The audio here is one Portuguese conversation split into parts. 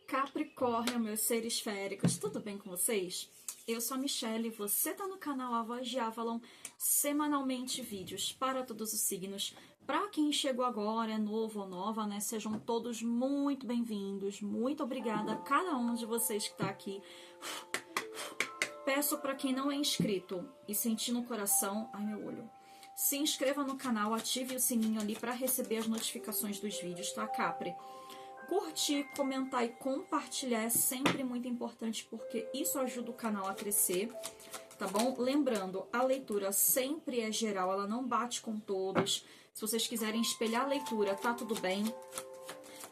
Capricórnio, meus seres féricos, tudo bem com vocês? Eu sou a Michelle, você tá no canal A Voz de Avalon, semanalmente vídeos para todos os signos. Para quem chegou agora, é novo ou nova, né? Sejam todos muito bem-vindos, muito obrigada a cada um de vocês que tá aqui. Peço para quem não é inscrito e sentir no coração, ai meu olho, se inscreva no canal, ative o sininho ali para receber as notificações dos vídeos, tá, Capri? Curtir, comentar e compartilhar é sempre muito importante porque isso ajuda o canal a crescer, tá bom? Lembrando, a leitura sempre é geral, ela não bate com todos. Se vocês quiserem espelhar a leitura, tá tudo bem.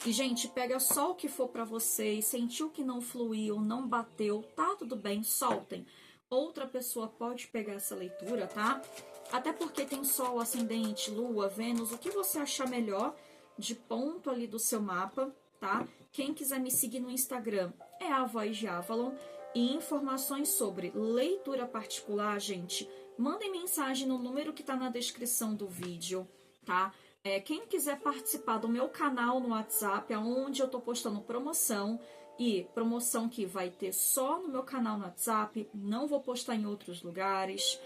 E, gente, pega só o que for pra vocês, sentiu que não fluiu, não bateu, tá tudo bem, soltem. Outra pessoa pode pegar essa leitura, tá? Até porque tem Sol, Ascendente, Lua, Vênus, o que você achar melhor de ponto ali do seu mapa, tá? Quem quiser me seguir no Instagram é a Voz de Avalon. E informações sobre leitura particular, gente, mandem mensagem no número que tá na descrição do vídeo, tá? Quem quiser participar do meu canal no WhatsApp, onde eu tô postando promoção, e promoção que vai ter só no meu canal no WhatsApp, não vou postar em outros lugares.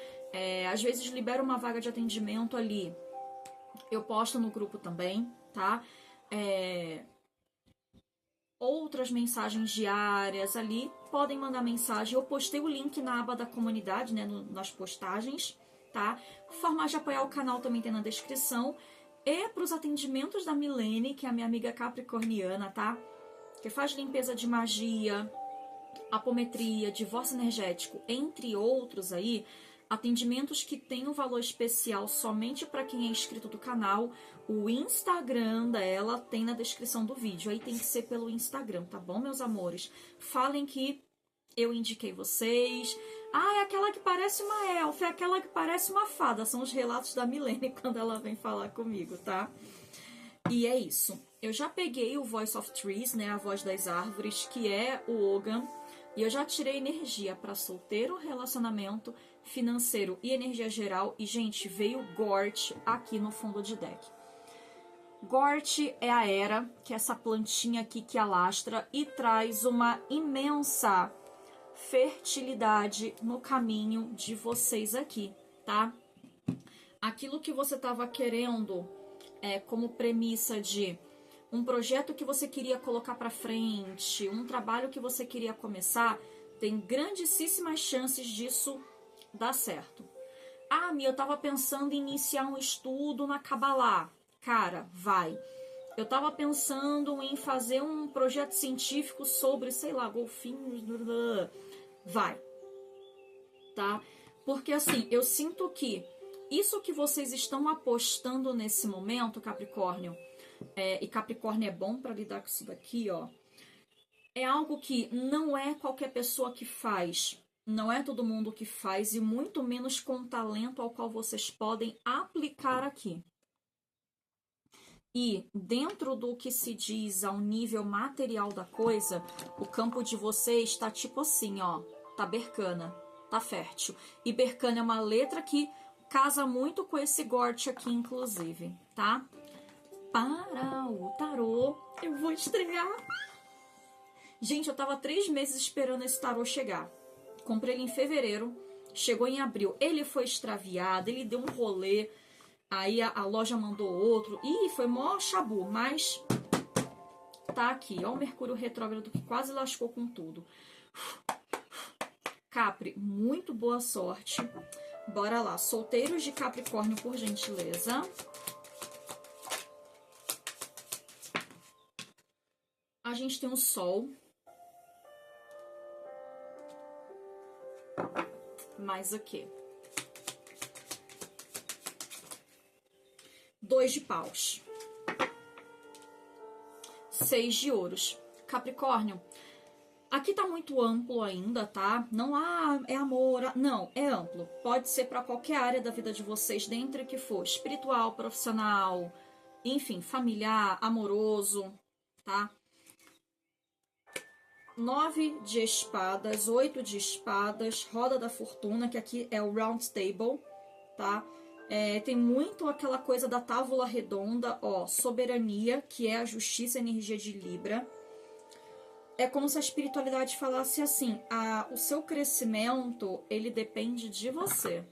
Às vezes libero uma vaga de atendimento ali, eu posto no grupo também, tá? Outras mensagens diárias ali, podem mandar mensagem. Eu postei o link na aba da comunidade, né, nas postagens, tá? Forma de apoiar o canal também tem na descrição. E para os atendimentos da Milene, que é a minha amiga capricorniana, tá? Que faz limpeza de magia, apometria, divórcio energético, entre outros aí, atendimentos que tem um valor especial somente para quem é inscrito do canal. O Instagram dela tem na descrição do vídeo, aí tem que ser pelo Instagram, tá bom, meus amores? Falem que eu indiquei vocês. Ah, é aquela que parece uma elfa, é aquela que parece uma fada. São os relatos da Milene quando ela vem falar comigo, tá? E é isso. Eu já peguei o Voice of Trees, né, a voz das árvores, que é o Ogan. E eu já tirei energia para solteiro, relacionamento, financeiro e energia geral. E, gente, veio Gort aqui no fundo de deck. Gort é a Era, que é essa plantinha aqui que alastra e traz uma imensa fertilidade no caminho de vocês aqui, tá? Aquilo que você estava querendo como premissa de um projeto que você queria colocar para frente, um trabalho que você queria começar, tem grandíssimas chances disso dar certo. Ah, Mia, eu estava pensando em iniciar um estudo na Kabbalah. Cara, vai. Eu estava pensando em fazer um projeto científico sobre, sei lá, golfinhos. Vai. Tá? Porque assim, eu sinto que isso que vocês estão apostando nesse momento, Capricórnio, e Capricórnio é bom para lidar com isso daqui, ó. É algo que não é qualquer pessoa que faz, não é todo mundo que faz, e muito menos com o talento ao qual vocês podem aplicar aqui. E dentro do que se diz ao nível material da coisa, o campo de vocês está tipo assim, ó, tá bercana, tá fértil. E bercana é uma letra que casa muito com esse Gort aqui, inclusive, tá? Para o tarô, eu vou estrear. Gente, eu tava 3 meses esperando esse tarô chegar. Comprei ele em fevereiro, chegou em abril. Ele foi extraviado, ele deu um rolê. Aí a loja mandou outro. Ih, foi mó chabu, mas tá aqui. Ó o Mercúrio retrógrado que quase lascou com tudo. Capri, muito boa sorte. Bora lá. Solteiros de Capricórnio, por gentileza. A gente tem o Sol. Mais o quê? 2 de paus. 6 de ouros. Capricórnio, aqui tá muito amplo ainda, tá? Não é amor, não, é amplo. Pode ser para qualquer área da vida de vocês, dentro que for espiritual, profissional, enfim, familiar, amoroso, tá? 9 de espadas, 8 de espadas, roda da fortuna, que aqui é o round table, tá? Tem muito aquela coisa da tábua redonda, ó, soberania, que é a justiça e energia de Libra. É como se a espiritualidade falasse assim, o seu crescimento, ele depende de você.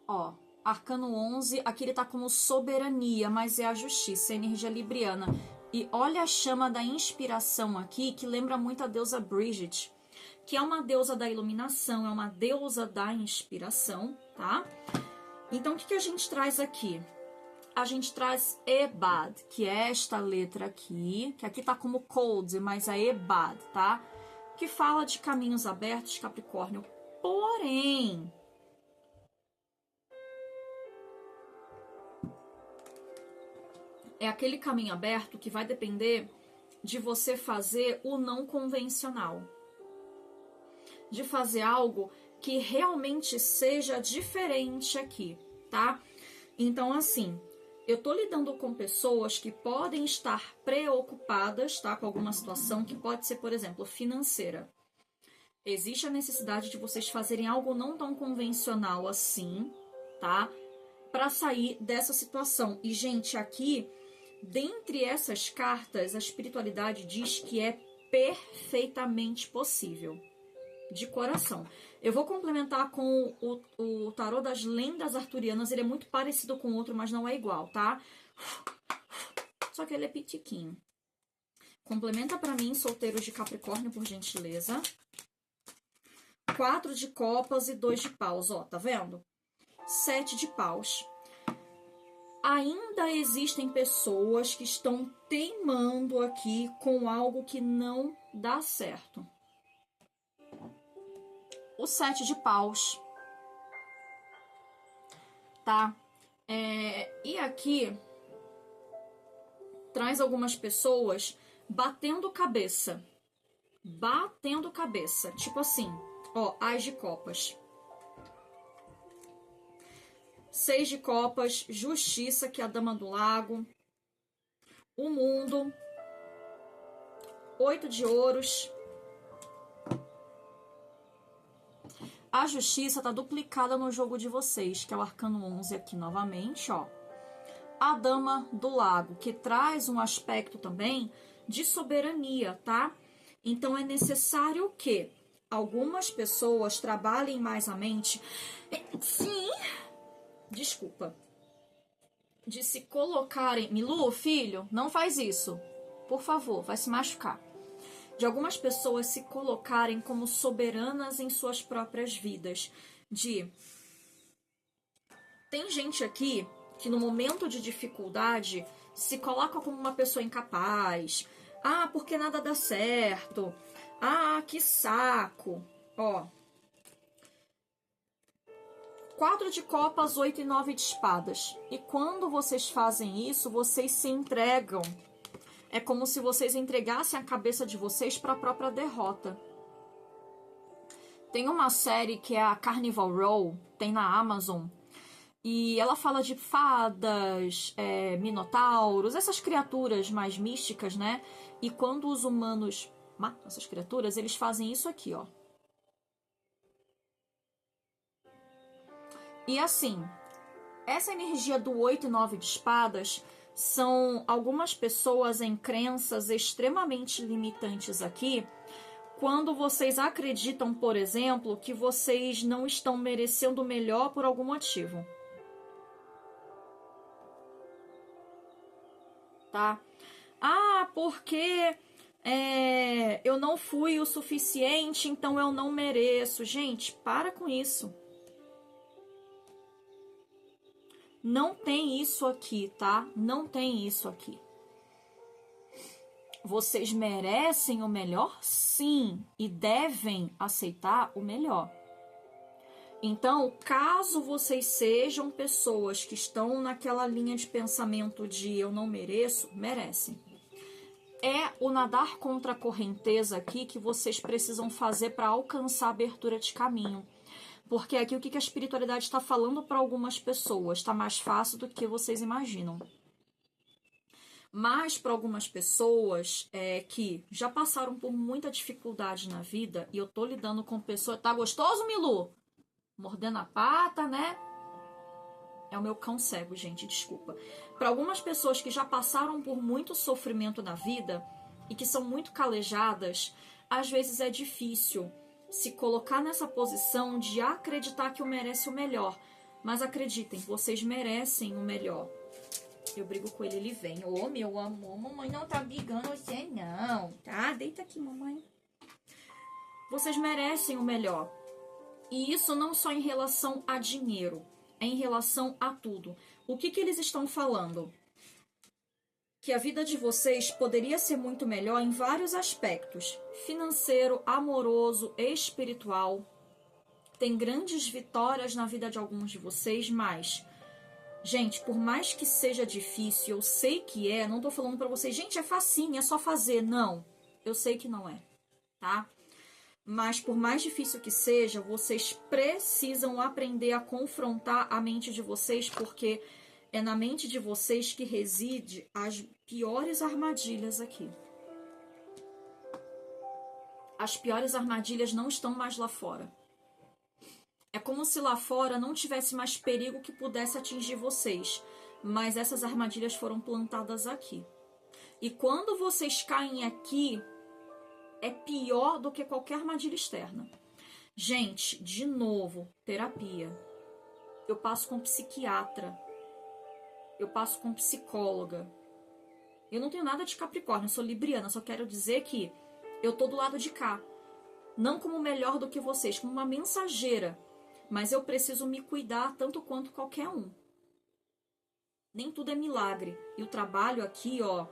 Ó, Arcano 11, aqui ele tá como soberania, mas é a justiça, é a energia libriana. E olha a chama da inspiração aqui, que lembra muito a deusa Bridget, que é uma deusa da iluminação, é uma deusa da inspiração, tá? Então, o que a gente traz aqui? A gente traz Ebad, que é esta letra aqui, que aqui tá como Cold, mas é Ebad, tá? Que fala de caminhos abertos, Capricórnio. Porém, é aquele caminho aberto que vai depender de você fazer o não convencional. De fazer algo que realmente seja diferente aqui, tá? Então, assim, eu tô lidando com pessoas que podem estar preocupadas, tá? Com alguma situação que pode ser, por exemplo, financeira. Existe a necessidade de vocês fazerem algo não tão convencional assim, tá? Para sair dessa situação. E, gente, aqui, dentre essas cartas, a espiritualidade diz que é perfeitamente possível. De coração. Eu vou complementar com o tarô das lendas arturianas. Ele é muito parecido com o outro, mas não é igual, tá? Só que ele é pitiquinho. Complementa para mim, solteiros de Capricórnio, por gentileza. 4 de copas e 2 de paus, ó, tá vendo? 7 de paus. Ainda existem pessoas que estão teimando aqui com algo que não dá certo. O 7 de paus, tá? E aqui traz algumas pessoas batendo cabeça. Batendo cabeça. Tipo assim, ó, As de copas. 6 de copas, justiça, que é a dama do lago. O mundo. 8 de ouros. A justiça tá duplicada no jogo de vocês, que é o Arcano 11 aqui novamente, ó. A Dama do Lago, que traz um aspecto também de soberania, tá? Então é necessário que algumas pessoas trabalhem mais a mente. Sim! Desculpa. De se colocarem... Milu, filho, não faz isso. Por favor, vai se machucar. De algumas pessoas se colocarem como soberanas em suas próprias vidas. Tem gente aqui que no momento de dificuldade se coloca como uma pessoa incapaz. Ah, porque nada dá certo. Ah, que saco. Ó. 4 de copas, 8 e 9 de espadas. E quando vocês fazem isso, vocês se entregam. É como se vocês entregassem a cabeça de vocês para a própria derrota. Tem uma série que é a Carnival Row, tem na Amazon, e ela fala de fadas, minotauros, essas criaturas mais místicas, né? E quando os humanos matam essas criaturas, eles fazem isso aqui, ó. E assim, essa energia do 8 e 9 de espadas são algumas pessoas em crenças extremamente limitantes aqui, quando vocês acreditam, por exemplo, que vocês não estão merecendo o melhor por algum motivo. Tá? Ah, porque eu não fui o suficiente, então eu não mereço. Gente, para com isso. Não tem isso aqui, tá? Não tem isso aqui. Vocês merecem o melhor? Sim, e devem aceitar o melhor. Então, caso vocês sejam pessoas que estão naquela linha de pensamento de eu não mereço, merecem. É o nadar contra a correnteza aqui que vocês precisam fazer para alcançar a abertura de caminho. Porque aqui o que a espiritualidade está falando para algumas pessoas está mais fácil do que vocês imaginam. Mas para algumas pessoas que já passaram por muita dificuldade na vida, e eu tô lidando com pessoas... Tá gostoso, Milu? Mordendo a pata, né? É o meu cão cego, gente, desculpa. Para algumas pessoas que já passaram por muito sofrimento na vida e que são muito calejadas, às vezes é difícil se colocar nessa posição de acreditar que eu mereço o melhor. Mas acreditem, vocês merecem o melhor. Eu brigo com ele, ele vem. Ô, meu amor, mamãe não tá brigando você não, tá? Deita aqui, mamãe. Vocês merecem o melhor. E isso não só em relação a dinheiro, é em relação a tudo. O que eles estão falando? Que a vida de vocês poderia ser muito melhor em vários aspectos. Financeiro, amoroso, espiritual. Tem grandes vitórias na vida de alguns de vocês, mas... Gente, por mais que seja difícil, eu sei que é, não tô falando pra vocês, gente, é facinho, é só fazer. Não, eu sei que não é, tá? Mas por mais difícil que seja, vocês precisam aprender a confrontar a mente de vocês, porque é na mente de vocês que reside as piores armadilhas aqui. As piores armadilhas não estão mais lá fora. É como se lá fora não tivesse mais perigo que pudesse atingir vocês, mas essas armadilhas foram plantadas aqui. E quando vocês caem aqui, é pior do que qualquer armadilha externa. Gente, de novo, terapia. Eu passo com psiquiatra. Eu passo com psicóloga. Eu não tenho nada de Capricórnio, eu sou libriana, só quero dizer que eu tô do lado de cá. Não como melhor do que vocês, como uma mensageira. Mas eu preciso me cuidar tanto quanto qualquer um. Nem tudo é milagre. E o trabalho aqui, ó,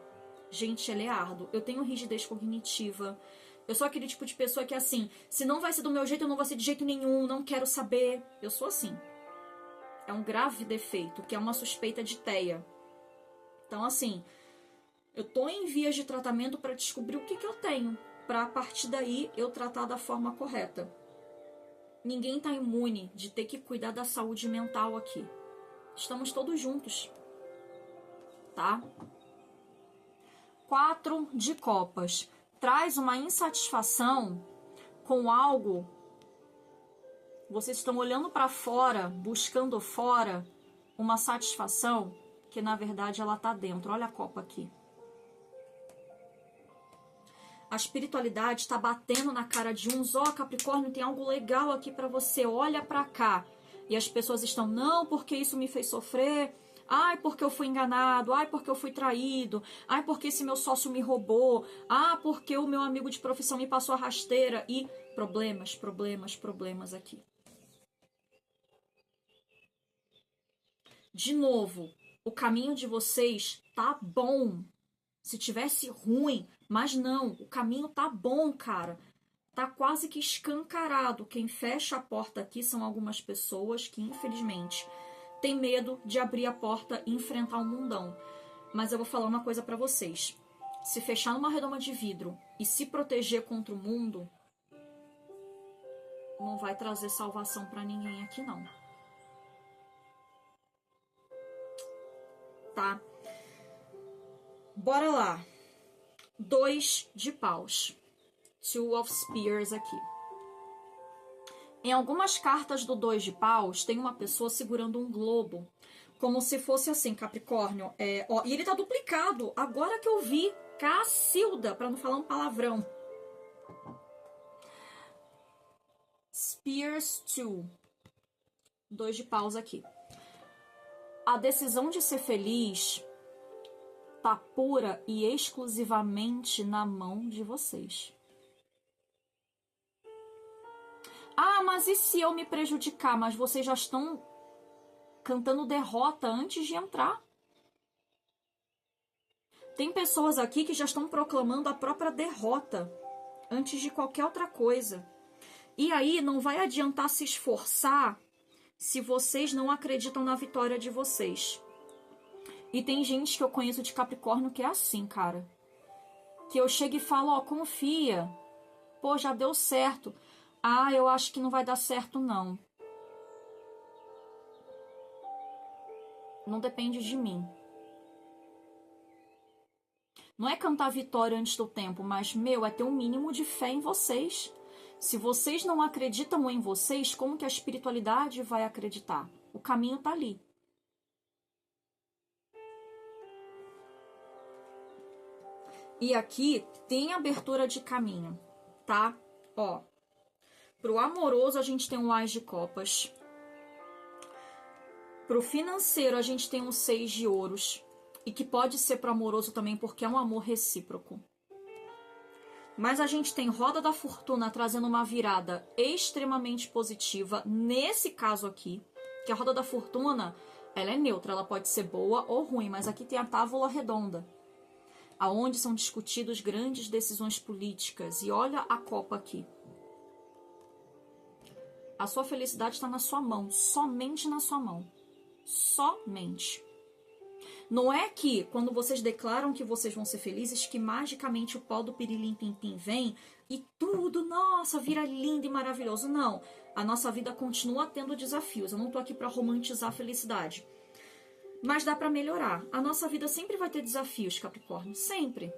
gente, ele é árduo. Eu tenho rigidez cognitiva. Eu sou aquele tipo de pessoa que é assim, se não vai ser do meu jeito, eu não vou ser de jeito nenhum, não quero saber. Eu sou assim. É um grave defeito, que é uma suspeita de TEA. Então, assim, eu tô em vias de tratamento para descobrir o que eu tenho, para a partir daí eu tratar da forma correta. Ninguém tá imune de ter que cuidar da saúde mental aqui. Estamos todos juntos, tá? 4 de copas. Traz uma insatisfação com algo. Vocês estão olhando para fora, buscando fora uma satisfação que na verdade ela tá dentro. Olha a copa aqui. A espiritualidade está batendo na cara de uns. Ó, Capricórnio, tem algo legal aqui para você. Olha para cá. E as pessoas estão, não, porque isso me fez sofrer. Ai, porque eu fui enganado. Ai, porque eu fui traído. Ai, porque esse meu sócio me roubou. Ah, porque o meu amigo de profissão me passou a rasteira. E problemas, problemas, problemas aqui. De novo, o caminho de vocês tá bom. Se tivesse ruim, mas não, o caminho tá bom, cara. Tá quase que escancarado. Quem fecha a porta aqui são algumas pessoas que, infelizmente, têm medo de abrir a porta e enfrentar o mundão. Mas eu vou falar uma coisa pra vocês. Se fechar numa redoma de vidro e se proteger contra o mundo, não vai trazer salvação pra ninguém aqui, não. Tá? Bora lá. 2 de paus. 2 of Spears aqui. Em algumas cartas do 2 de paus, tem uma pessoa segurando um globo. Como se fosse assim, Capricórnio. Ó, e ele tá duplicado. Agora que eu vi. Cacilda, pra não falar um palavrão. Spears 2. 2 de paus aqui. A decisão de ser feliz tá pura e exclusivamente na mão de vocês. Ah, mas e se eu me prejudicar? Mas vocês já estão cantando derrota antes de entrar. Tem pessoas aqui que já estão proclamando a própria derrota antes de qualquer outra coisa. E aí não vai adiantar se esforçar se vocês não acreditam na vitória de vocês. E tem gente que eu conheço de Capricórnio que é assim, cara. Que eu chego e falo, ó, confia. Pô, já deu certo. Ah, eu acho que não vai dar certo, não. Não depende de mim. Não é cantar vitória antes do tempo, mas, meu, é ter um mínimo de fé em vocês. Se vocês não acreditam em vocês, como que a espiritualidade vai acreditar? O caminho tá ali. E aqui tem abertura de caminho, tá? Ó, pro amoroso a gente tem um Ás de Copas. Pro financeiro a gente tem um 6 de Ouros. E que pode ser pro amoroso também, porque é um amor recíproco. Mas a gente tem Roda da Fortuna trazendo uma virada extremamente positiva nesse caso aqui, que a Roda da Fortuna, ela é neutra, ela pode ser boa ou ruim, mas aqui tem a Távola Redonda, aonde são discutidas grandes decisões políticas. E olha a Copa aqui. A sua felicidade está na sua mão, somente na sua mão. Somente. Não é que, quando vocês declaram que vocês vão ser felizes, que magicamente o pó do pirilim-pim-pim vem e tudo, nossa, vira lindo e maravilhoso. Não. A nossa vida continua tendo desafios. Eu não tô aqui para romantizar a felicidade. Mas dá para melhorar. A nossa vida sempre vai ter desafios, Capricórnio. Sempre.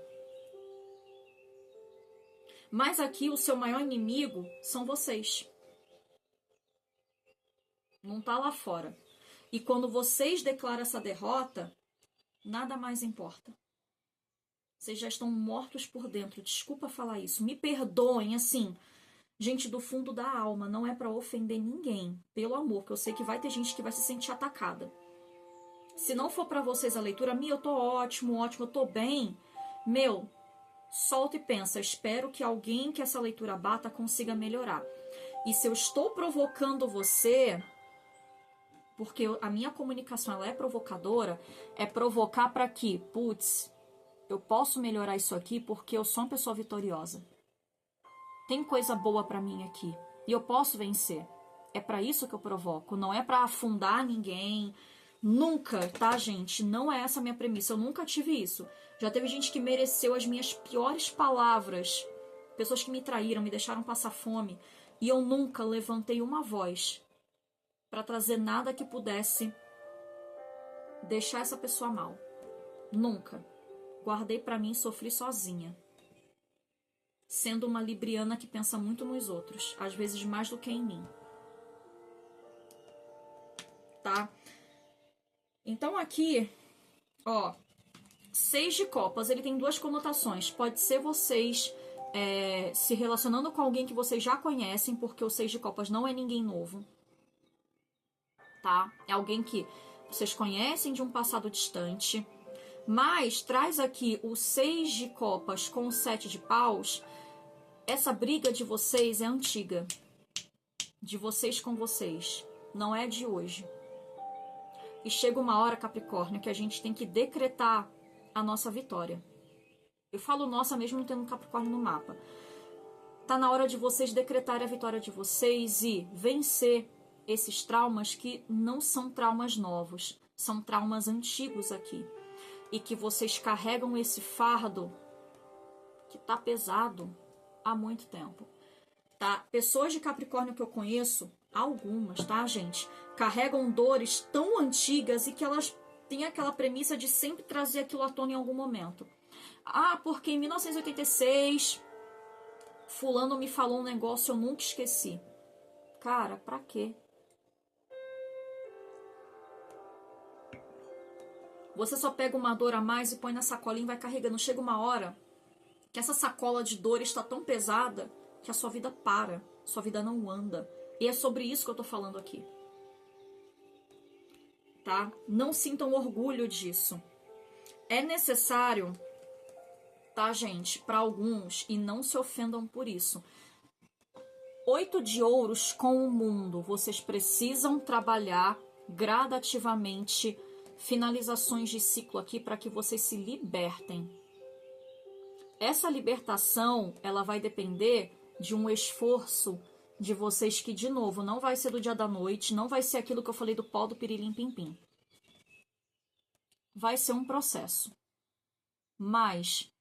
Mas aqui o seu maior inimigo são vocês. Não tá lá fora. E quando vocês declaram essa derrota, nada mais importa. Vocês já estão mortos por dentro. Desculpa falar isso. Me perdoem, assim. Gente, do fundo da alma, não é para ofender ninguém. Pelo amor, que eu sei que vai ter gente que vai se sentir atacada. Se não for para vocês a leitura, eu tô ótimo, eu tô bem. Meu, solta e pensa. Espero que alguém que essa leitura bata consiga melhorar. E se eu estou provocando você, porque a minha comunicação ela é provocadora, é provocar para que, putz, eu posso melhorar isso aqui porque eu sou uma pessoa vitoriosa. Tem coisa boa para mim aqui e eu posso vencer. É para isso que eu provoco, não é para afundar ninguém. Nunca, tá, gente? Não é essa a minha premissa. Eu nunca tive isso. Já teve gente que mereceu as minhas piores palavras, pessoas que me traíram, me deixaram passar fome, e eu nunca levantei uma voz para trazer nada que pudesse deixar essa pessoa mal. Nunca. Guardei para mim e sofri sozinha. Sendo uma libriana que pensa muito nos outros, às vezes mais do que em mim. Tá? Então aqui, ó, 6 de copas, ele tem duas conotações. Pode ser vocês se relacionando com alguém que vocês já conhecem, porque o 6 de copas não é ninguém novo. Tá? É alguém que vocês conhecem de um passado distante. Mas traz aqui o 6 de copas com o 7 de paus. Essa briga de vocês é antiga. De vocês com vocês. Não é de hoje. E chega uma hora, Capricórnio, que a gente tem que decretar a nossa vitória. Eu falo nossa mesmo não tendo Capricórnio no mapa. Tá na hora de vocês decretarem a vitória de vocês e vencer esses traumas que não são traumas novos. São traumas antigos aqui. E que vocês carregam esse fardo que tá pesado há muito tempo. Tá? Pessoas de Capricórnio que eu conheço, algumas, tá, gente? Carregam dores tão antigas e que elas têm aquela premissa de sempre trazer aquilo à tona em algum momento. Ah, porque em 1986 fulano me falou um negócio eu nunca esqueci. Cara, pra quê? Você só pega uma dor a mais e põe na sacolinha e vai carregando. Chega uma hora que essa sacola de dor está tão pesada que a sua vida para, sua vida não anda. E é sobre isso que eu tô falando aqui. Tá? Não sintam orgulho disso. É necessário, tá, gente, para alguns, e não se ofendam por isso. 8 de ouros com o mundo. Vocês precisam trabalhar gradativamente finalizações de ciclo aqui para que vocês se libertem. Essa libertação, ela vai depender de um esforço de vocês que, de novo, não vai ser do dia da noite, não vai ser aquilo que eu falei do pó do pirilim-pim-pim. Vai ser um processo. Mas,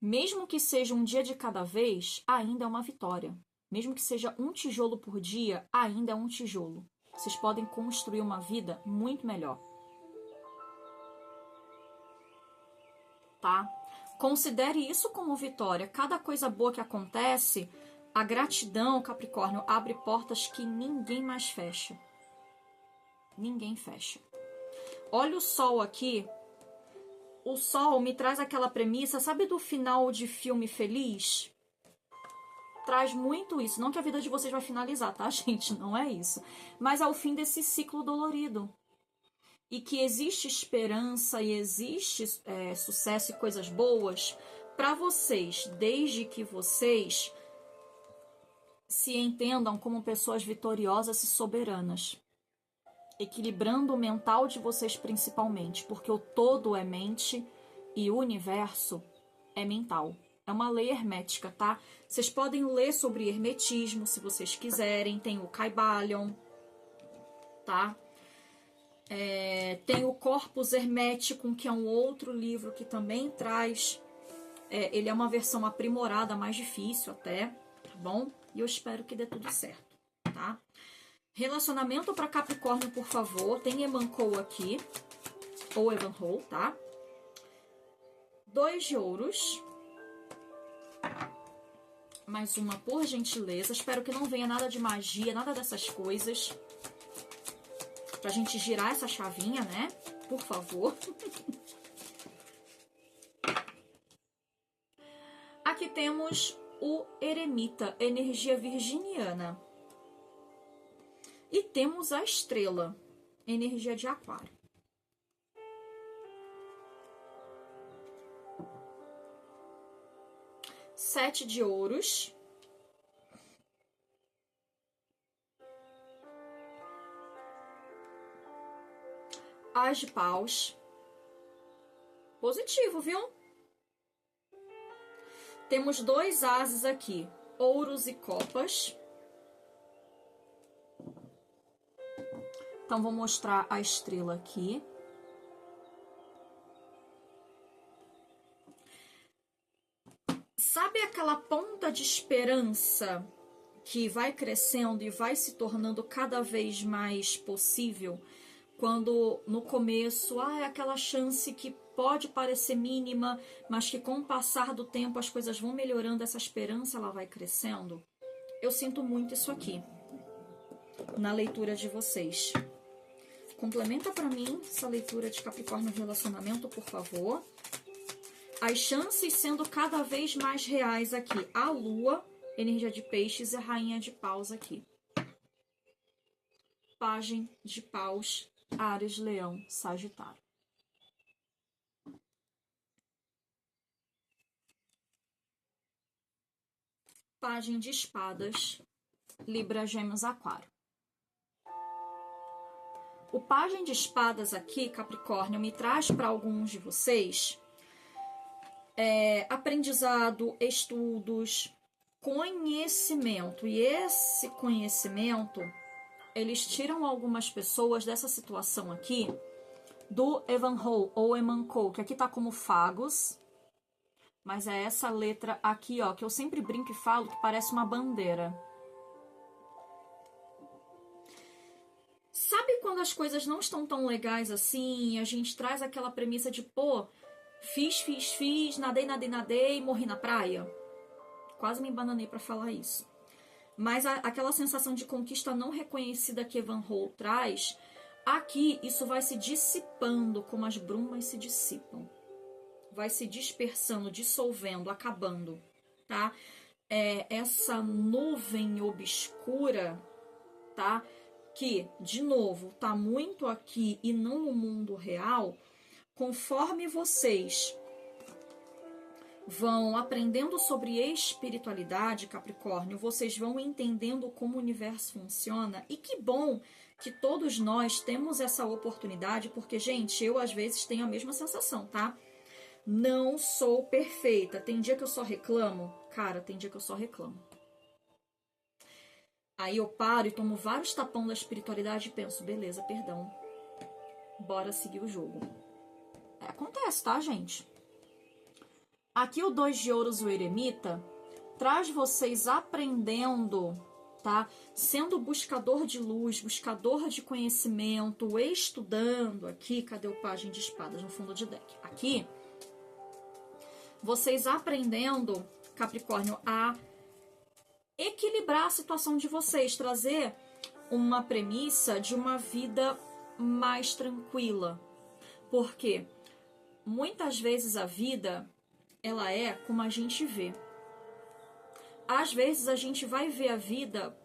mesmo que seja um dia de cada vez, ainda é uma vitória. Mesmo que seja um tijolo por dia, ainda é um tijolo. Vocês podem construir uma vida muito melhor. Tá? Considere isso como vitória. Cada coisa boa que acontece, a gratidão, Capricórnio, abre portas que ninguém mais fecha. Ninguém fecha. Olha o Sol aqui. o Sol me traz aquela premissa, sabe do final de filme feliz? Traz muito isso. Não que a vida de vocês vai finalizar, tá, gente? Não é isso. Mas é o fim desse ciclo dolorido. E que existe esperança e existe sucesso e coisas boas para vocês, desde que vocês se entendam como pessoas vitoriosas e soberanas. Equilibrando o mental de vocês principalmente, porque o todo é mente e o universo é mental. É uma lei hermética, tá? Vocês podem ler sobre hermetismo, se vocês quiserem. Tem o Kybalion, tá? Tem o Corpus Hermeticum, que é um outro livro que também traz... ele é uma versão aprimorada, mais difícil até, tá bom? E eu espero que dê tudo certo, tá? Relacionamento para Capricórnio, por favor. Tem Emankou aqui, ou Evanhole, tá? 2 de ouros. Mais uma, por gentileza. Espero que não venha nada de magia, nada dessas coisas. Pra gente girar essa chavinha, né? Por favor. Aqui temos o Eremita, energia virginiana. E temos a estrela, energia de aquário. Sete de ouros. As de paus. Positivo, viu? Temos 2 ases aqui, ouros e copas. Então, vou mostrar a estrela aqui. Sabe aquela ponta de esperança que vai crescendo e vai se tornando cada vez mais possível? Quando no começo, é aquela chance que pode parecer mínima, mas que com o passar do tempo as coisas vão melhorando, essa esperança ela vai crescendo. Eu sinto muito isso aqui na leitura de vocês. Complementa para mim essa leitura de Capricórnio relacionamento, por favor. As chances sendo cada vez mais reais aqui. A Lua, energia de peixes, e a Rainha de paus aqui. Pagem de paus, Áries, Leão, Sagitário. Pagem de espadas, Libra, Gêmeos, Aquário. O Pagem de espadas aqui, Capricórnio, me traz para alguns de vocês aprendizado, estudos, conhecimento. E esse conhecimento, eles tiram algumas pessoas dessa situação aqui do Evanhole ou Emankou, que aqui tá como Fagos, mas é essa letra aqui, ó, que eu sempre brinco e falo que parece uma bandeira. Sabe quando as coisas não estão tão legais assim, a gente traz aquela premissa de, pô, fiz, nadei, morri na praia? Quase me embananei para falar isso. Mas aquela sensação de conquista não reconhecida que Evanhole traz, aqui isso vai se dissipando como as brumas se dissipam. Vai se dispersando, dissolvendo, acabando, tá? Essa nuvem obscura, tá? Que, de novo, tá muito aqui e não no mundo real. Conforme vocês vão aprendendo sobre espiritualidade, Capricórnio, vocês vão entendendo como o universo funciona. E que bom que todos nós temos essa oportunidade, porque, gente, eu às vezes tenho a mesma sensação, tá? Não sou perfeita. Tem dia que eu só reclamo? Cara, tem dia que eu só reclamo. Aí eu paro e tomo vários tapão da espiritualidade e penso, beleza, perdão. Bora seguir o jogo. Acontece, tá, gente? Aqui o 2 de ouros, o Eremita, traz vocês aprendendo, tá? Sendo buscador de luz, buscador de conhecimento, estudando aqui. Cadê o Pagem de espadas no fundo de deck? Aqui, vocês aprendendo, Capricórnio, a equilibrar a situação de vocês, trazer uma premissa de uma vida mais tranquila. Por quê? muitas vezes a vida, ela é como a gente vê. Às vezes a gente vai ver a vida,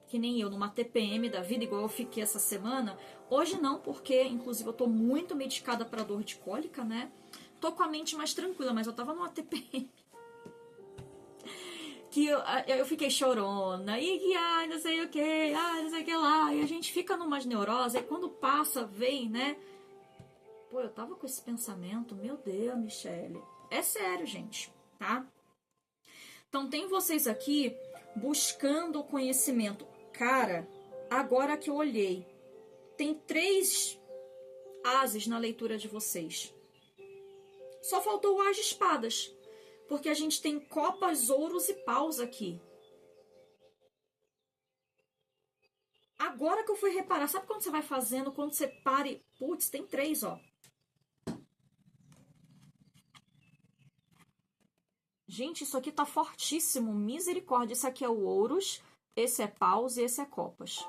que nem eu, numa TPM da vida, igual eu fiquei essa semana. Hoje não, porque inclusive eu tô muito medicada para dor de cólica, né? Tô com a mente mais tranquila, mas eu tava numa TPM. Que eu fiquei chorona, e que, ai, não sei o que, ai, não sei o que lá. E a gente fica numas neuroses, e quando passa, vem, né? Pô, eu tava com esse pensamento, meu Deus, Michele. É sério, gente, tá? Então, tem vocês aqui buscando o conhecimento. Cara, agora que eu olhei, tem 3 ases na leitura de vocês. Só faltou o as de espadas, porque a gente tem copas, ouros e paus aqui. Agora que eu fui reparar, sabe quando você vai fazendo, quando você para e... Putz, tem 3, ó. Gente, isso aqui tá fortíssimo, misericórdia. Esse aqui é o ouros, esse é paus e esse é copas.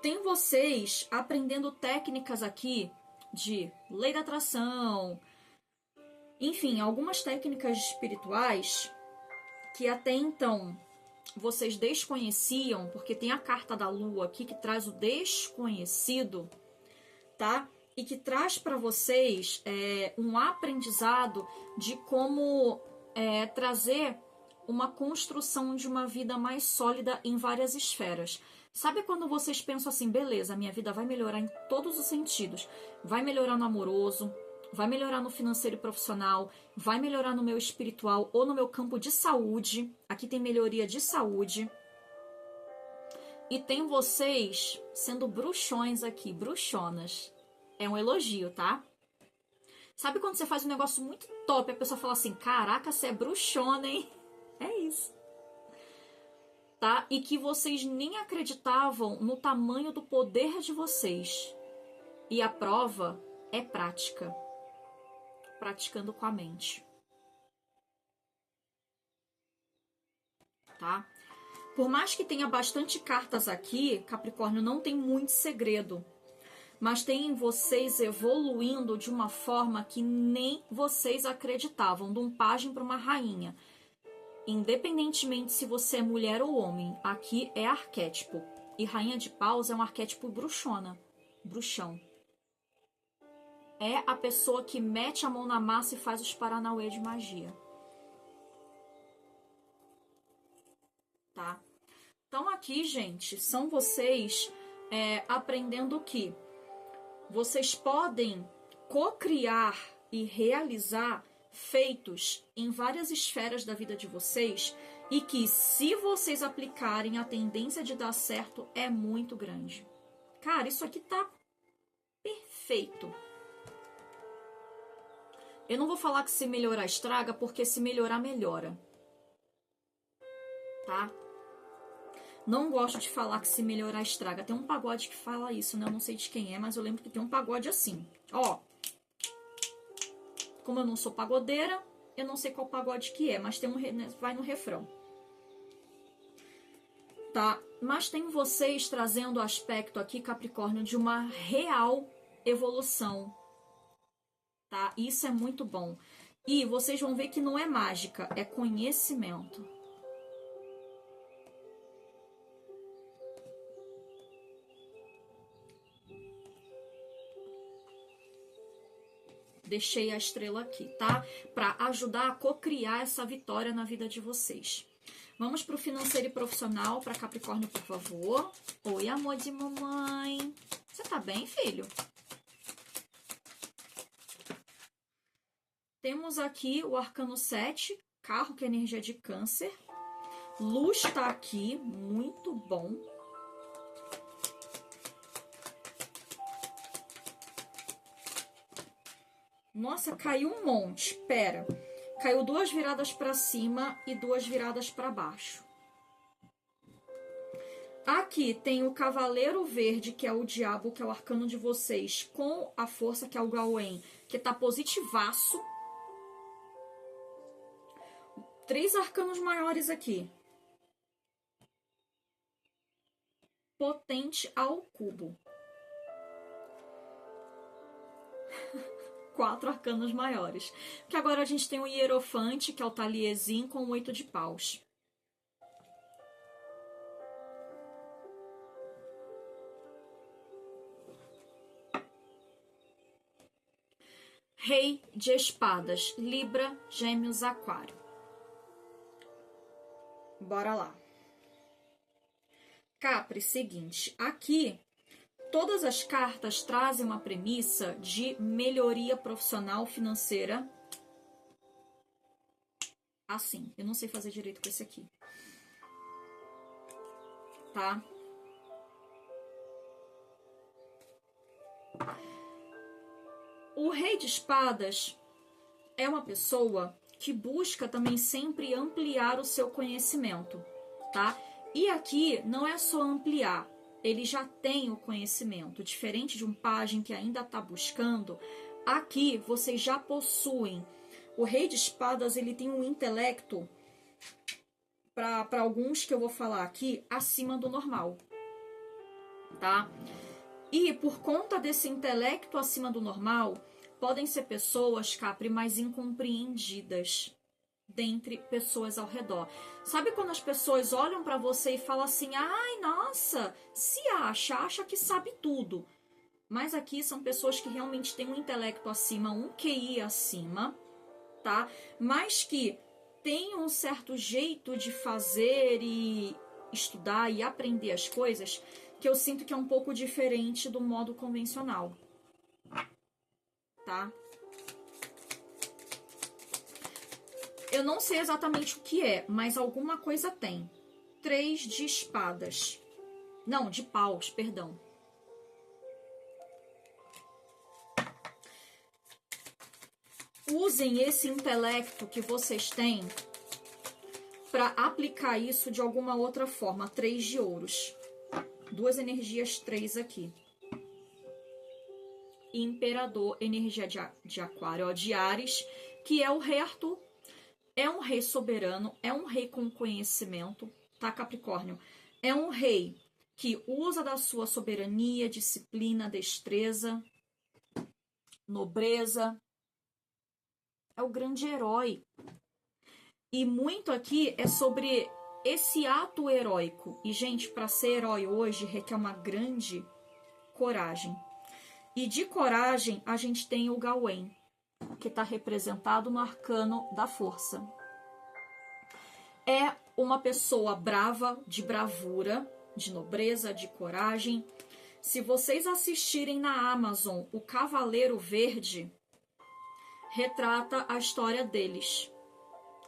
Tem vocês aprendendo técnicas aqui de lei da atração, enfim, algumas técnicas espirituais que até então vocês desconheciam, porque tem a carta da lua aqui que traz o desconhecido, tá? E que traz para vocês um aprendizado de como trazer uma construção de uma vida mais sólida em várias esferas. Sabe quando vocês pensam assim, beleza, minha vida vai melhorar em todos os sentidos, vai melhorar no amoroso, vai melhorar no financeiro e profissional, vai melhorar no meu espiritual ou no meu campo de saúde. Aqui tem melhoria de saúde. E tem vocês sendo bruxões aqui, bruxonas. É um elogio, tá? Sabe quando você faz um negócio muito top e a pessoa fala assim, caraca, você é bruxona, hein? É isso. Tá? E que vocês nem acreditavam no tamanho do poder de vocês. E a prova é prática. Praticando com a mente. Tá? Por mais que tenha bastante cartas aqui, Capricórnio, não tem muito segredo. Mas tem vocês evoluindo de uma forma que nem vocês acreditavam, de um pajem para uma rainha. Independentemente se você é mulher ou homem, aqui é arquétipo. E rainha de paus é um arquétipo bruxona, bruxão. É a pessoa que mete a mão na massa e faz os paranauê de magia. Tá? Então aqui, gente, são vocês aprendendo que vocês podem co-criar e realizar feitos em várias esferas da vida de vocês e que, se vocês aplicarem, a tendência de dar certo é muito grande. Cara, isso aqui tá perfeito. Eu não vou falar que se melhorar estraga, porque se melhorar, melhora. Tá? Não gosto de falar que se melhorar estraga. Tem um pagode que fala isso, né? Eu não sei de quem é, mas eu lembro que tem um pagode assim. Ó, como eu não sou pagodeira, eu não sei qual pagode que é, mas tem vai no refrão. Tá? Mas tem vocês trazendo o aspecto aqui, Capricórnio, de uma real evolução. Tá? Isso é muito bom. E vocês vão ver que não é mágica, é conhecimento. Deixei a estrela aqui, tá? Para ajudar a co-criar essa vitória na vida de vocês. Vamos para o financeiro e profissional, para Capricórnio, por favor. Oi, amor de mamãe. Você tá bem, filho? Temos aqui o arcano 7, carro, que é energia de câncer. Luz tá aqui, muito bom. Nossa, caiu um monte. Pera. Caiu 2 viradas para cima e 2 viradas para baixo. Aqui tem o Cavaleiro Verde, que é o Diabo, que é o arcano de vocês, com a força, que é o Gawain, que tá positivaço. 3 arcanos maiores aqui. Potente ao cubo. 4 arcanos maiores. Que agora a gente tem o Hierofante, que é o Taliesin, com o 8 de paus. Rei de espadas, Libra, Gêmeos, Aquário. Bora lá. Capri, seguinte, aqui todas as cartas trazem uma premissa de melhoria profissional financeira. Assim, eu não sei fazer direito com esse aqui. Tá? O Rei de Espadas é uma pessoa que busca também sempre ampliar o seu conhecimento, tá? E aqui não é só ampliar, ele já tem o conhecimento. Diferente de um pajem que ainda está buscando, aqui vocês já possuem. O Rei de Espadas, ele tem um intelecto, para alguns que eu vou falar aqui, acima do normal, tá? E por conta desse intelecto acima do normal, podem ser pessoas, Capri, mais incompreendidas dentre pessoas ao redor. Sabe quando as pessoas olham para você e falam assim, ai, nossa, se acha que sabe tudo. Mas aqui são pessoas que realmente têm um intelecto acima, um QI acima, tá? Mas que têm um certo jeito de fazer e estudar e aprender as coisas que eu sinto que é um pouco diferente do modo convencional, tá? Eu não sei exatamente o que é, mas alguma coisa tem. 3 de espadas. Não, de paus, perdão. Usem esse intelecto que vocês têm para aplicar isso de alguma outra forma. 3 de ouros. 2 energias 3 aqui. Imperador, energia de Aquário, ó, de Áries, que é o Rei Arthur. É um rei soberano, é um rei com conhecimento, tá, Capricórnio? É um rei que usa da sua soberania, disciplina, destreza, nobreza. É o grande herói. E muito aqui é sobre esse ato heróico. E, gente, para ser herói hoje requer uma grande coragem. E de coragem a gente tem o Gawain, que está representado no arcano da força. É uma pessoa brava, de bravura, de nobreza, de coragem. Se vocês assistirem na Amazon o Cavaleiro Verde, retrata a história deles.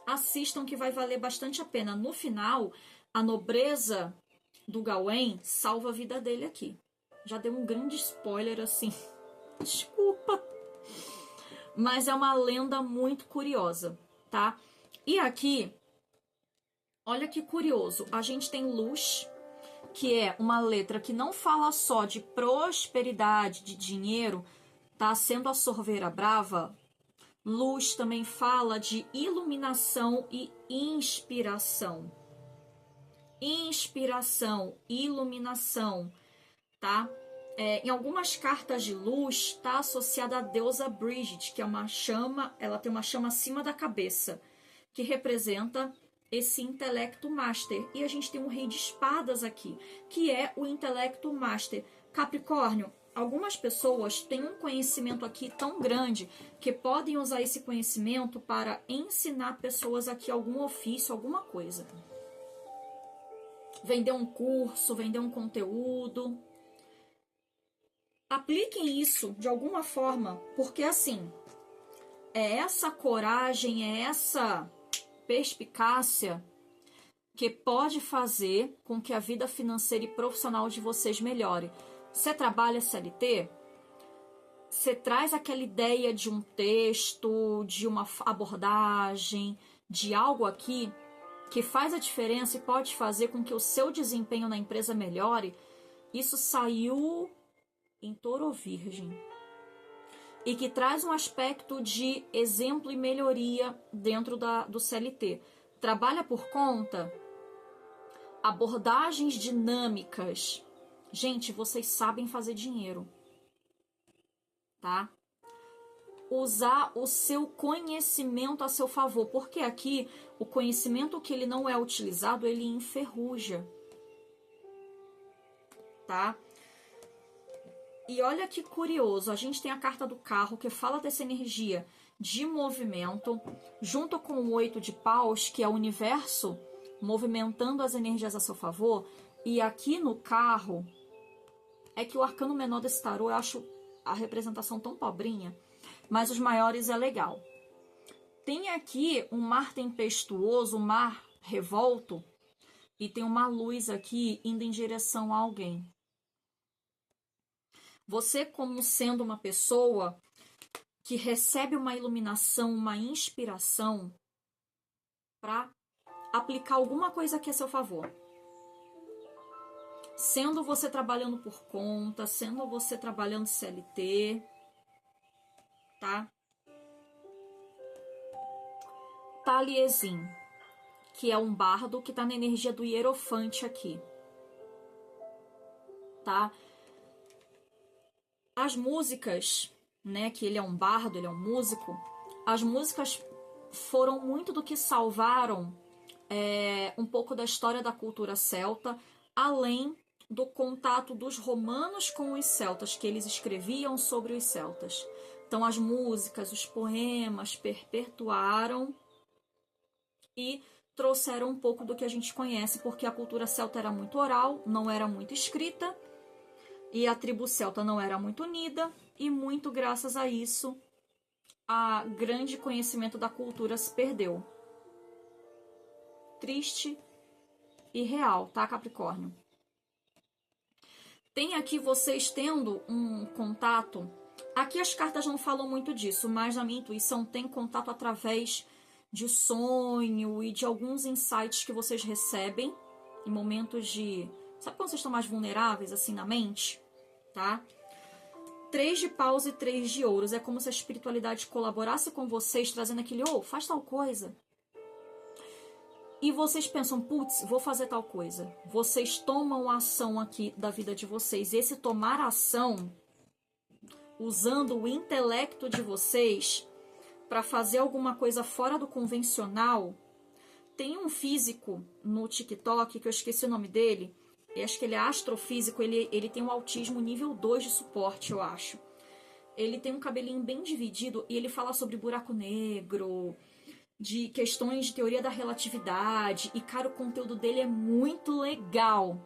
Assistam que vai valer bastante a pena. No final, a nobreza do Gawain salva a vida dele aqui. Já deu um grande spoiler assim. Desculpa. Mas é uma lenda muito curiosa, tá? E aqui, olha que curioso. A gente tem luz, que é uma letra que não fala só de prosperidade, de dinheiro, tá? Sendo a sorveira brava, luz também fala de iluminação e inspiração. Inspiração, iluminação, tá? Em algumas cartas de luz está associada à deusa Bridget, que é uma chama, ela tem uma chama acima da cabeça, que representa esse intelecto master. E a gente tem um rei de espadas aqui, que é o intelecto master. Capricórnio, algumas pessoas têm um conhecimento aqui tão grande que podem usar esse conhecimento para ensinar pessoas aqui algum ofício, alguma coisa. Vender um curso, vender um conteúdo. Apliquem isso de alguma forma, porque assim, é essa coragem, é essa perspicácia que pode fazer com que a vida financeira e profissional de vocês melhore. Você trabalha CLT? Você traz aquela ideia de um texto, de uma abordagem, de algo aqui que faz a diferença e pode fazer com que o seu desempenho na empresa melhore. Isso saiu em Touro Virgem, e que traz um aspecto de exemplo e melhoria dentro do CLT. Trabalha por conta, abordagens dinâmicas. Gente, vocês sabem fazer dinheiro, tá? usar o seu conhecimento a seu favor, porque aqui o conhecimento que ele não é utilizado, ele enferruja, tá? E olha que curioso, a gente tem a carta do carro que fala dessa energia de movimento, junto com o 8 de paus, que é o universo movimentando as energias a seu favor, e aqui no carro é que o arcano menor desse tarô, eu acho a representação tão pobrinha, mas os maiores é legal. Tem aqui um mar tempestuoso, um mar revolto, e tem uma luz aqui indo em direção a alguém. Você, como sendo uma pessoa que recebe uma iluminação, uma inspiração para aplicar alguma coisa aqui a seu favor. Sendo você trabalhando por conta, sendo você trabalhando CLT, tá? Taliesin, que é um bardo que tá na energia do hierofante aqui, tá? As músicas, né, que ele é um bardo, ele é um músico, as músicas foram muito do que salvaram um pouco da história da cultura celta, além do contato dos romanos com os celtas, que eles escreviam sobre os celtas. Então as músicas, os poemas perpetuaram e trouxeram um pouco do que a gente conhece, porque a cultura celta era muito oral, não era muito escrita, e a tribo celta não era muito unida, e muito graças a isso, a grande conhecimento da cultura se perdeu. Triste e real, tá, Capricórnio? Tem aqui vocês tendo um contato. Aqui as cartas não falam muito disso, mas na minha intuição tem contato através de sonho e de alguns insights que vocês recebem em momentos de... Sabe quando vocês estão mais vulneráveis, assim, na mente? Tá? 3 de paus e 3 de ouros. É como se a espiritualidade colaborasse com vocês, trazendo aquele, faz tal coisa. E vocês pensam, putz, vou fazer tal coisa. Vocês tomam a ação aqui da vida de vocês. E esse tomar ação, usando o intelecto de vocês para fazer alguma coisa fora do convencional. Tem um físico no TikTok, que eu esqueci o nome dele, eu acho que ele é astrofísico, ele tem um autismo nível 2 de suporte, eu acho. Ele tem um cabelinho bem dividido e ele fala sobre buraco negro, de questões de teoria da relatividade, e cara, o conteúdo dele é muito legal.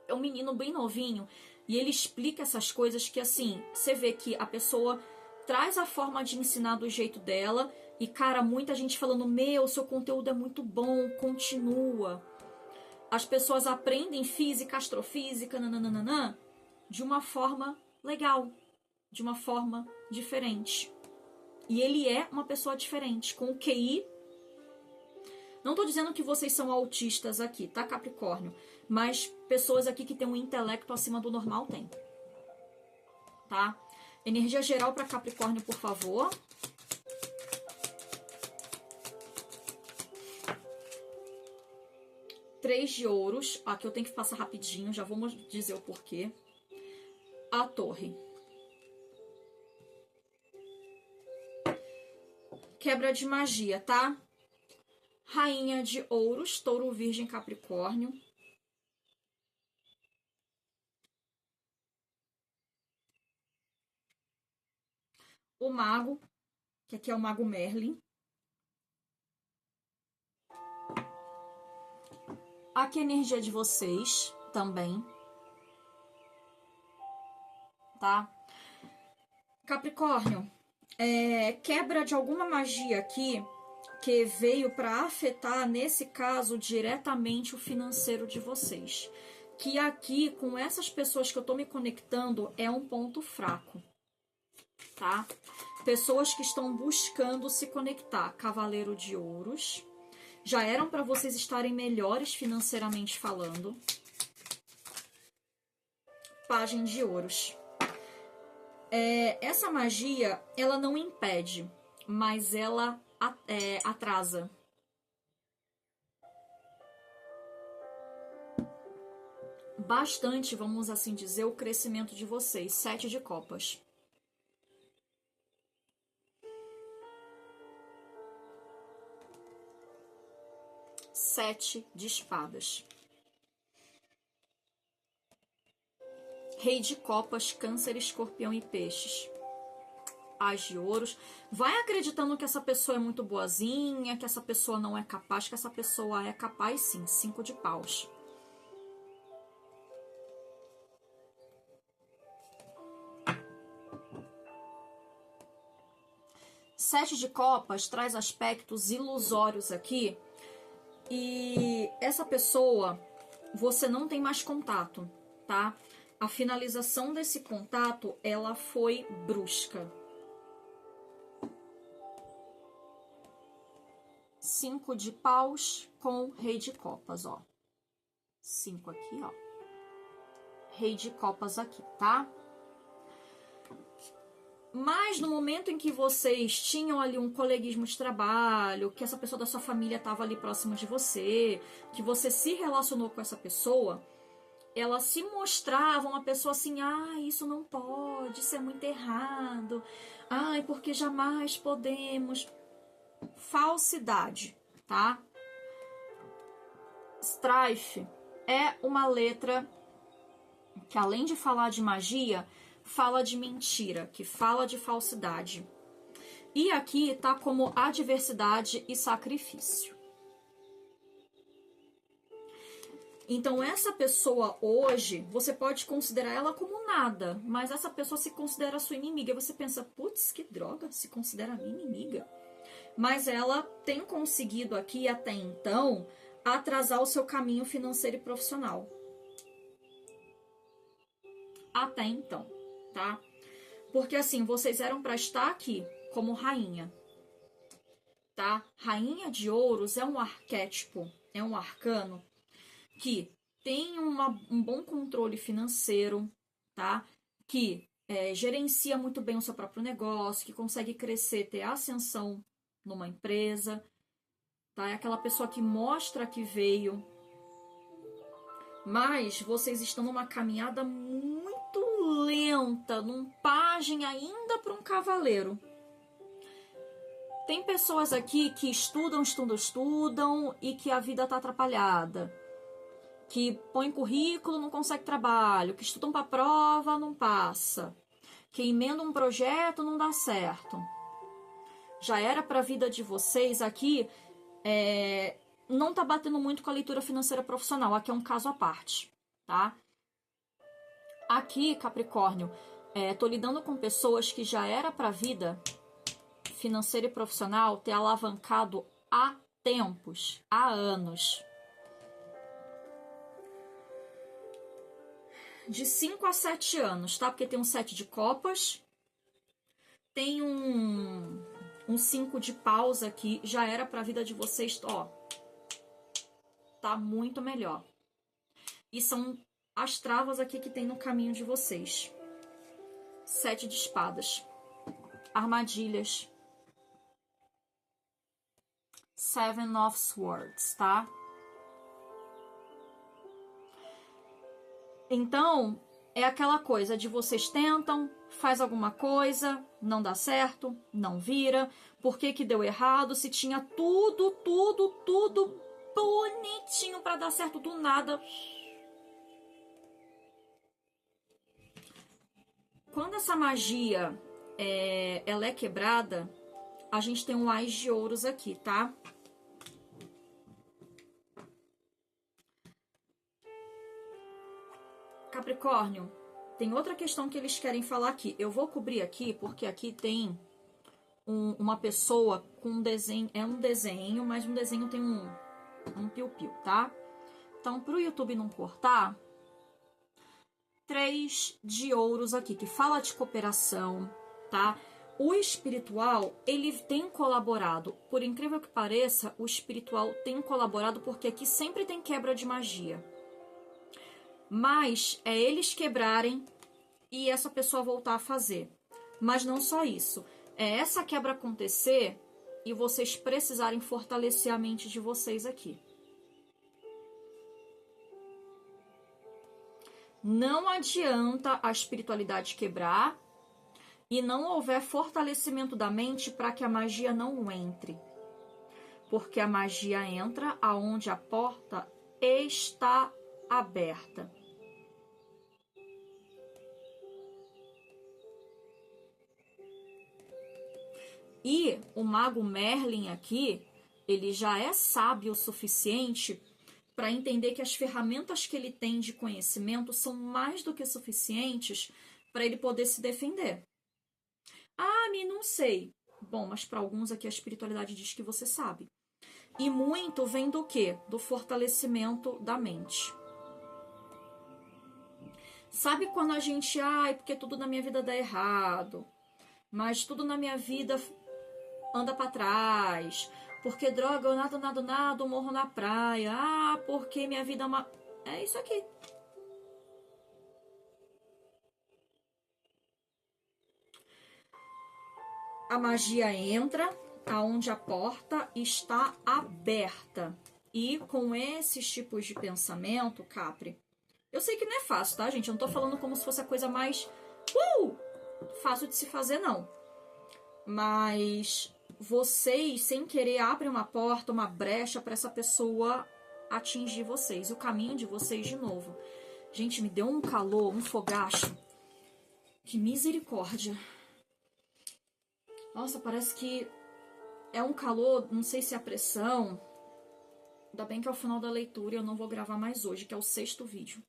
É um menino bem novinho e ele explica essas coisas que, assim, você vê que a pessoa traz a forma de ensinar do jeito dela e, cara, muita gente falando, seu conteúdo é muito bom, continua. As pessoas aprendem física, astrofísica, nananana, de uma forma legal, de uma forma diferente. E ele é uma pessoa diferente, com o QI. Não tô dizendo que vocês são autistas aqui, tá, Capricórnio? Mas pessoas aqui que têm um intelecto acima do normal tem. Tá? Energia geral para Capricórnio, por favor. Três de ouros. Aqui eu tenho que passar rapidinho, já vamos dizer o porquê. A torre. Quebra de magia, tá? Rainha de ouros, touro, virgem, capricórnio. O mago, que aqui é o mago Merlin. Aqui a energia de vocês também. Tá? Capricórnio, quebra de alguma magia aqui que veio para afetar, nesse caso, diretamente o financeiro de vocês. Que aqui, com essas pessoas que eu tô me conectando, é um ponto fraco. Tá? Pessoas que estão buscando se conectar. Cavaleiro de ouros. Já eram para vocês estarem melhores financeiramente falando. Pajem de ouros. Essa magia, ela não impede, mas ela atrasa. Bastante, vamos assim dizer, o crescimento de vocês. 7 de copas. 7 de espadas. Rei de copas, câncer, escorpião e peixes. As de ouros. Vai acreditando que essa pessoa é muito boazinha, que essa pessoa não é capaz, que essa pessoa é capaz sim. 5 de paus. Sete de copas traz aspectos ilusórios aqui. E essa pessoa, você não tem mais contato, tá? A finalização desse contato, ela foi brusca. 5 de paus com rei de copas, ó. 5 aqui, ó. Rei de copas aqui, tá? Mas no momento em que vocês tinham ali um coleguismo de trabalho, que essa pessoa da sua família estava ali próximo de você, que você se relacionou com essa pessoa, ela se mostrava uma pessoa assim, isso não pode, isso é muito errado, porque jamais podemos. Falsidade, tá? Strife é uma letra que, além de falar de magia, fala de mentira, que fala de falsidade. E aqui tá como adversidade e sacrifício. Então essa pessoa hoje, você pode considerar ela como nada, mas essa pessoa se considera sua inimiga. E você pensa, putz, que droga, se considera minha inimiga. Mas ela tem conseguido aqui até então atrasar o seu caminho financeiro e profissional. Até então, tá? Porque assim, vocês eram para estar aqui como rainha, tá? Rainha de ouros é um arquétipo, é um arcano que tem um bom controle financeiro, tá? Que gerencia muito bem o seu próprio negócio, que consegue crescer, ter ascensão numa empresa, tá? É aquela pessoa que mostra que veio. Mas vocês estão numa caminhada muito lenta, num pajem ainda para um cavaleiro. Tem pessoas aqui que estudam e que a vida tá atrapalhada. Que põe currículo, não consegue trabalho, que estudam para prova, não passa. Que emenda um projeto, não dá certo. Já era para a vida de vocês aqui, não tá batendo muito com a leitura financeira profissional. Aqui é um caso à parte, tá? Aqui, Capricórnio, tô lidando com pessoas que já era para a vida financeira e profissional ter alavancado há tempos, há anos. De 5 a 7 anos, tá? Porque tem um 7 de copas, tem um 5 de paus aqui, já era pra vida de vocês, ó, tá muito melhor. E são as travas aqui que tem no caminho de vocês. 7 de espadas, armadilhas, 7 of swords, tá? Então, é aquela coisa de vocês tentam, faz alguma coisa, não dá certo, não vira. Por que que deu errado? Se tinha tudo bonitinho para dar certo, do nada. Quando essa magia ela é quebrada, a gente tem um Ás de ouros aqui, tá? Capricórnio, tem outra questão que eles querem falar aqui. Eu vou cobrir aqui, porque aqui tem uma pessoa com um desenho. É um desenho, mas um desenho tem um piu-piu, tá? Então, pro YouTube não cortar, 3 de ouros aqui, que fala de cooperação, tá? O espiritual, ele tem colaborado. Por incrível que pareça, o espiritual tem colaborado, porque aqui sempre tem quebra de magia. Mas é eles quebrarem e essa pessoa voltar a fazer. Mas não só isso. É essa quebra acontecer e vocês precisarem fortalecer a mente de vocês aqui. Não adianta a espiritualidade quebrar e não houver fortalecimento da mente para que a magia não entre. porque a magia entra aonde a porta está aberta. E o mago Merlin aqui, ele já é sábio o suficiente para entender que as ferramentas que ele tem de conhecimento são mais do que suficientes para ele poder se defender. Ah, não sei. Bom, mas para alguns aqui a espiritualidade diz que você sabe. E muito vem do quê? Do fortalecimento da mente. Sabe quando a gente, porque tudo na minha vida dá errado, mas tudo na minha vida anda para trás, porque droga, eu nado, eu morro na praia, porque minha vida é uma... É isso aqui. A magia entra aonde a porta está aberta. E com esses tipos de pensamento, Capri, eu sei que não é fácil, tá, gente? Eu não tô falando como se fosse a coisa mais fácil de se fazer, não. Mas vocês, sem querer, abrem uma porta, uma brecha para essa pessoa atingir vocês. O caminho de vocês de novo. Gente, me deu um calor, um fogacho. Que misericórdia. Nossa, parece que é um calor, não sei se é a pressão. Ainda bem que é o final da leitura e eu não vou gravar mais hoje, que é o 6º vídeo.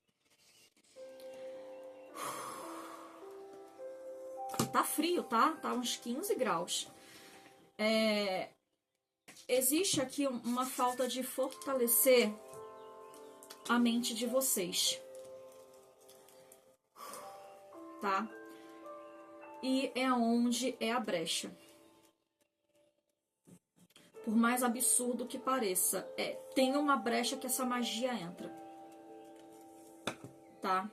Tá frio, tá? Tá uns 15 graus. Existe aqui uma falta de fortalecer a mente de vocês. Tá? E é onde é a brecha. Por mais absurdo que pareça, tem uma brecha que essa magia entra. Tá?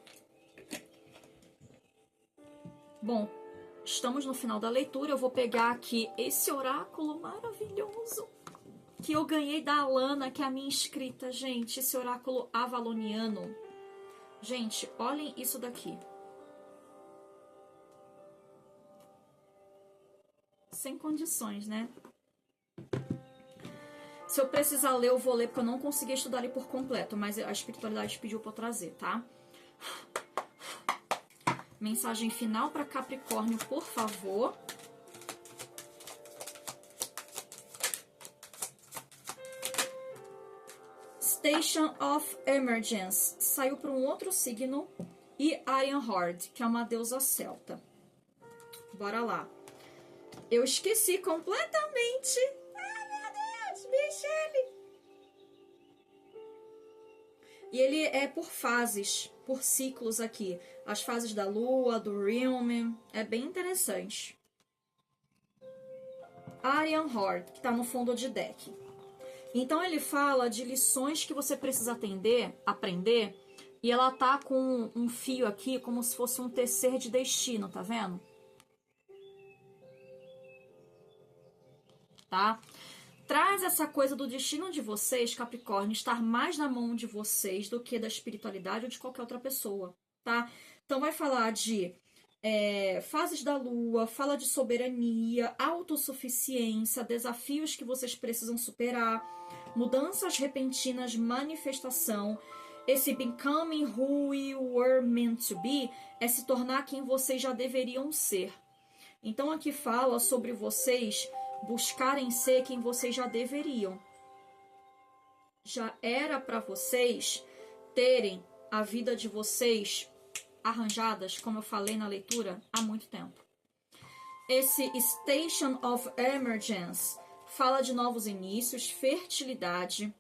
Bom, estamos no final da leitura. Eu vou pegar aqui esse oráculo maravilhoso que eu ganhei da Alana, que é a minha inscrita, gente. Esse oráculo avaloniano. Gente, olhem isso daqui. Sem condições, né? Se eu precisar ler, eu vou ler, porque eu não consegui estudar ele por completo, mas a espiritualidade pediu pra eu trazer, tá? Mensagem final para Capricórnio, por favor. Station of Emergence. Saiu para um outro signo. E Ironheart, que é uma deusa celta. Bora lá. Eu esqueci completamente. Ai, meu Deus, Michele. E ele é por fases, por ciclos aqui. As fases da lua, do realm. É bem interessante. Ironheart, que está no fundo de deck. Então ele fala de lições que você precisa aprender. E ela tá com um fio aqui, como se fosse um tecer de destino, tá vendo? Tá? Traz essa coisa do destino de vocês, Capricórnio, estar mais na mão de vocês do que da espiritualidade ou de qualquer outra pessoa, tá? Então vai falar de fases da lua, fala de soberania, autossuficiência, desafios que vocês precisam superar, mudanças repentinas, manifestação. Esse becoming who you were meant to be é se tornar quem vocês já deveriam ser. Então aqui fala sobre vocês buscarem ser quem vocês já deveriam. Já era para vocês terem a vida de vocês arranjadas, como eu falei na leitura, há muito tempo. Esse Station of Emergence fala de novos inícios, fertilidade,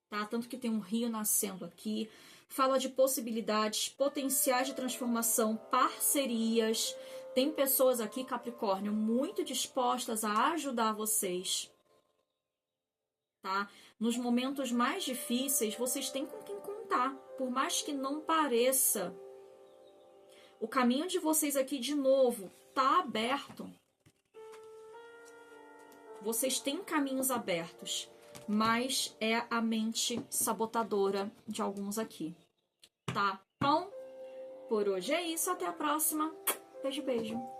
tá? Tanto que tem um rio nascendo aqui. Fala de possibilidades, potenciais de transformação, parcerias. Tem pessoas aqui, Capricórnio, muito dispostas a ajudar vocês, tá? Nos momentos mais difíceis, vocês têm com quem contar, por mais que não pareça. O caminho de vocês aqui, de novo, tá aberto. Vocês têm caminhos abertos, mas é a mente sabotadora de alguns aqui, tá bom? Por hoje é isso, até a próxima. Beijo, beijo.